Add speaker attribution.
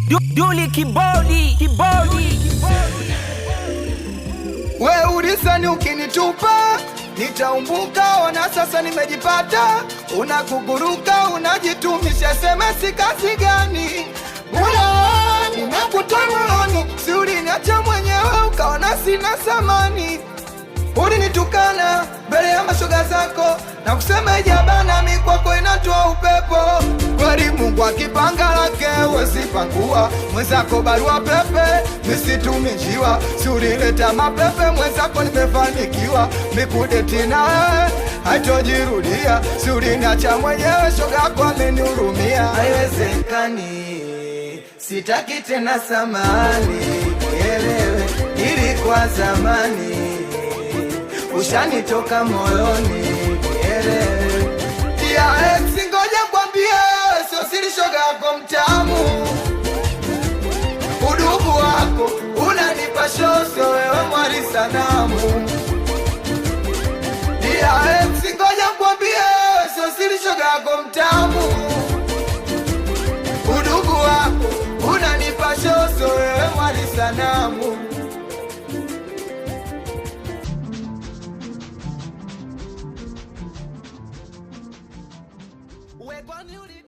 Speaker 1: Duli kibodi.
Speaker 2: We ulisani ukinitupa nitaumbuka, ona sasa nimejipata. Unakuguruka unajitumisha, semesi kazi gani? Mula nimekutamani, si uliniacha mwenyewe ukaona sina samani. Ulinitukana mbele ya mashoga zako na kusema ijabana mikwako inatoa upepo. Kweli Mungu akipanga lake wesipangua, mwenzako barua pepe misitumijiwa. Si ulileta mapepe mwenzako nimefanikiwa, mikudeti nawe haitojirudia. Si uliniacha mwenyewe shoga kwa amenihurumia. Haiwezekani, sitaki tena samani, elewe ilikuwa zamani, ushanitoka moyoni, elewe. Ya ex ngoja kwambie, sio siri shoga yako mtamu. Udugu wako unanipa shoso, wewe mwari sanamu. Ya ex ngoja kwambie, sio siri shoga yako mtamu. Udugu wako unanipa shoso, wewe mwari sanamu. We're